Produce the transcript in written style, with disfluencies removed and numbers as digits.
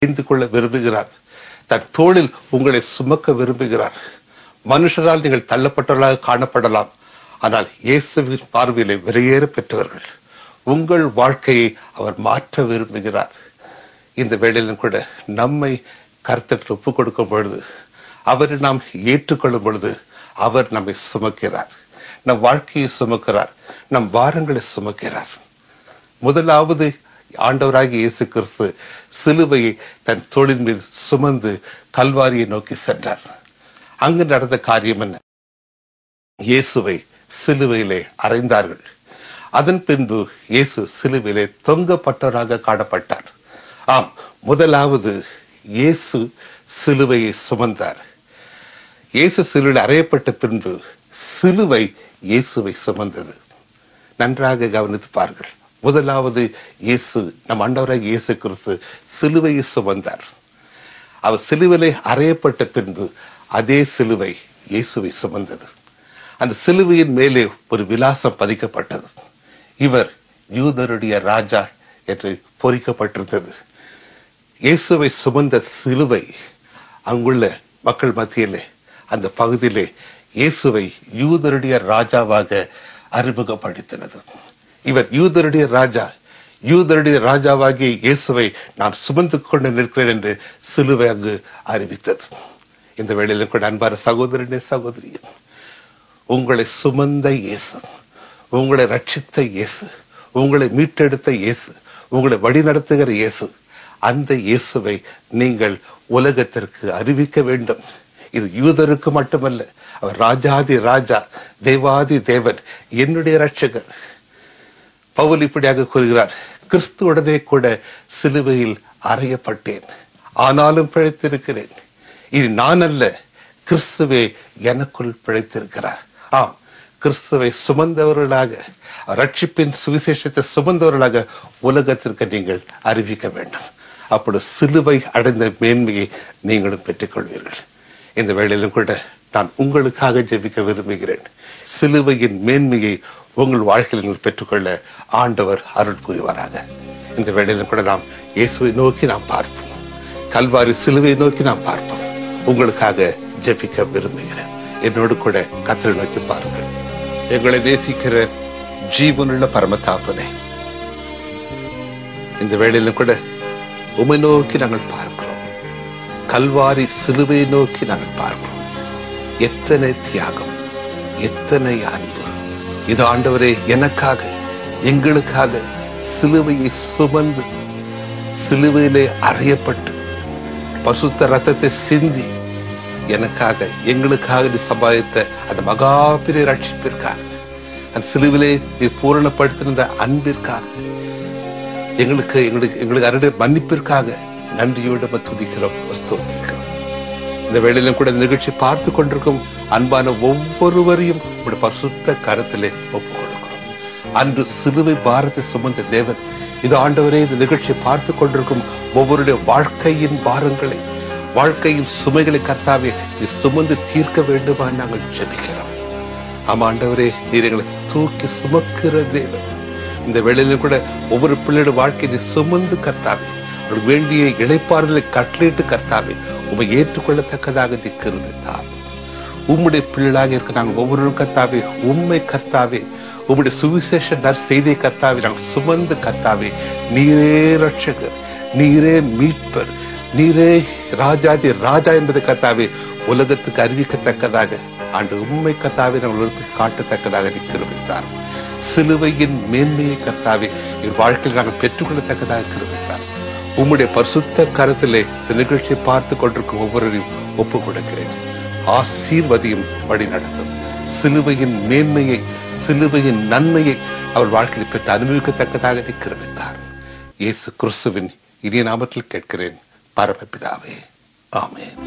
அறிந்து கொள்ள விரும்புகிறார். தன் தோளில் உங்களை சுமக்க விரும்புகிறார். மனுஷரால் நீங்கள் தள்ளப்பட்டவர்களாக காணப்படலாம், ஆனால் இயேசுவின் பார்வையிலே விலையேற பெற்றவர்கள். உங்கள் வாழ்க்கையை அவர் மாற்ற விரும்புகிறார். இந்த வேளையிலும் கூட நம்மை கர்த்தருக்கு ஒப்புக் கொடுக்கும் பொழுது, அவரை நாம் ஏற்றுக்கொள்ளும் பொழுது அவர் நம்மை சுமக்கிறார். நம் வாழ்க்கையை சுமக்கிறார், நம் வாரங்களை சுமக்கிறார். முதலாவது ஆண்டவராகிய இயேசு கிறிஸ்து சிலுவையை தன் தோளின் மீது சுமந்து கல்வாரியை நோக்கி சென்றார். அங்கு நடந்த காரியம் என்ன? இயேசுவை சிலுவையிலே அறைந்தார்கள். அதன் பின்பு இயேசு சிலுவையிலே தொங்கப்பட்டவராக காணப்பட்டார். ஆம், முதலாவது இயேசு சிலுவையை சுமந்தார். இயேசு சிலுவையில் அறையப்பட்ட பின்பு சிலுவை இயேசுவை சுமந்தது. நன்றாக கவனித்து பாருங்கள். முதலாவது இயேசு, நம் ஆண்டவராகிய இயேசு கிறிஸ்து சிலுவையை சுமந்தார். அவர் சிலுவையிலே அறையப்பட்ட பின்பு அதே சிலுவை இயேசுவை சுமந்தது. அந்த சிலுவையின் மேலே ஒரு விலாசம் பதிக்கப்பட்டது. இவர் யூதருடைய ராஜா என்று பொறிக்கப்பட்டிருந்தது. இயேசுவை சுமந்த சிலுவை அங்குள்ள மக்கள் மத்தியிலே, அந்த பகுதியிலே இயேசுவை யூதருடைய ராஜாவாக அறிமுகப்படுத்தினது. இவர் யூதருடைய ராஜா, யூதருடைய ராஜாவாகிய இயேசுவை நான் சுமந்து கொண்டு நிற்கிறேன் என்று சிலுவை அங்கு அறிவித்தது. இந்த வேளையிலும் கூட அன்பான சகோதரனே, சகோதரி, உங்களை சுமந்த இயேசு, உங்களை ரட்சித்த இயேசு, உங்களை மீட்டெடுத்த இயேசு, உங்களை வழிநடத்துகிற இயேசு, அந்த இயேசுவை நீங்கள் உலகத்திற்கு அறிவிக்க வேண்டும். இது யூதருக்கு மட்டுமல்ல, அவர் ராஜாதி ராஜா, தேவாதி தேவன், என்னுடைய ரட்சகர். பவுல் இப்படியாக கூறுகிறார், கிறிஸ்துவுடனே கூட சிலுவையில் அறையப்பட்டேன், ஆனாலும் பிழைத்திருக்கிறேன். இது நான் அல்ல, கிறிஸ்துவே எனக்குள் பிழைத்திருக்கிறார். ஆம், கிறிஸ்துவை சுமந்தவர்களாக, ரட்சிப்பின் சுவிசேஷத்தை சுமந்தவர்களாக உலகத்திற்கு நீங்கள் அறிவிக்க வேண்டும். அப்படி சிலுவை அடைந்த மேன்மையை நீங்களும் பெற்றுக்கொள்வீர்கள். இந்த வேளையிலும் கூட நான் உங்களுக்காக ஜெபிக்க விரும்புகிறேன். சிலுவையின் மேன்மையை உங்கள் வாழ்க்கையில் நீங்கள் பெற்றுக்கொள்ள ஆண்டவர் அருள் புரிவாராக. இந்த வேளையிலும் கூட நாம் இயேசுவை நோக்கி நாம் பார்ப்போம், கல்வாரி சிலுவை நோக்கி நாம் பார்ப்போம். உங்களுக்காக ஜெபிக்க விரும்புகிறேன். என்னோடு கூட கர்த்தரை நோக்கி பாருங்கள். எங்களை நேசிக்கிற ஜீவனுள்ள பரமதாபனே, இந்த வேளையிலும் கூட உம்மை நோக்கி நாங்கள் பார்க்கிறோம். கல்வாரி சிலுவையை நோக்கி நாங்கள் பார்க்கிறோம். எத்தனை தியாகம், எத்தனை அன்பு! இது ஆண்டவரே எனக்காக, எங்களுக்காக சிலுவையை சுமந்து, சிலுவையிலே அறையப்பட்டு, பசுத்த ரத்தத்தை சிந்தி, எனக்காக எங்களுக்காக நீ சம்பாதித்த அந்த மகாபிரிய ரட்சிப்பிற்காக, அந்த சிலுவிலே நீ பூரணப்படுத்தின அன்பிற்காக, எங்களுக்கு அருடைய மன்னிப்பிற்காக நன்றியோடு துதிக்கிறோம், ஸ்தோத்திரிக்கிறோம். இந்த வேளையிலும் கூட நிகழ்ச்சி பார்த்து கொண்டிருக்கும் அன்பான ஒவ்வொருவரையும் உடைய பரிசுத்த கரத்திலே ஒப்புக் கொடுக்கிறோம். அன்று சிலுவை பாரத்தை சுமந்த தேவன், இது ஆண்டவரே இந்த நிகழ்ச்சியை பார்த்து கொண்டிருக்கும் ஒவ்வொருடைய வாழ்க்கையின் பாரங்களை, வாழ்க்கையின் சுமைகளை கர்த்தாவே நீ சுமந்து தீர்க்க வேண்டுமா நாங்கள் ஜெபிக்கிறோம். ஆமா ஆண்டவரே, நீர் எங்களை தூக்கி சுமக்கிற தேவன். இந்த வேளையிலும் கூட ஒவ்வொரு பிள்ளையோட வாழ்க்கையை நீ சுமந்து கர்த்தாவே, அவர்களுக்கு வேண்டிய இளைப்பாறுதலை கட்டளையிட்டு கர்த்தாவே உம்மை ஏற்றுக்கொள்ளத்தக்கதாக நீ கிருபைத்தார். உம்முடைய பிள்ளைகளாக இருக்க நாங்கள் ஒவ்வொருவரும் கர்த்தாவே, உம்மை கர்த்தாவே, உம்முடைய சுவிசேஷ நற்செய்தியை கர்த்தாவே நாங்கள் சுமந்து கர்த்தாவே, நீரே ரட்சகர், நீரே மீட்பர், நீரே ராஜாதி ராஜா என்பது கர்த்தாவே உலகத்துக்கு அறிவிக்கத்தக்கதாக ஆண்டு உண்மை கர்த்தாவே நாங்கள் உலகத்துக்கு காட்டத்தக்கதாக நீ கிருபைத்தார். சிலுவையின் மேன்மையை கர்த்தாவே என் வாழ்க்கையில் நாங்கள் பெற்றுக்கொள்ளத்தக்கதாக கிருபைத்தார். உம்முடைய பரிசுத்த கரத்திலே இந்த நிகழ்ச்சியை பார்த்து கொண்டிருக்கும் ஒவ்வொருவரையும் ஒப்புக் கொடுக்கிறேன். ஆசீர்வதியும் வழி நடத்தும். சிலுவையின் மேன்மையை, சிலுவையின் நன்மையை அவர் வாழ்க்கையில் பெற்று அனுபவிக்கத்தக்கதாக நீ கிருபைத்தார். இயேசு கிறிஸ்துவின் இனிய நாமத்தில் கேட்கிறேன் பரமபிதாவே, ஆமென்.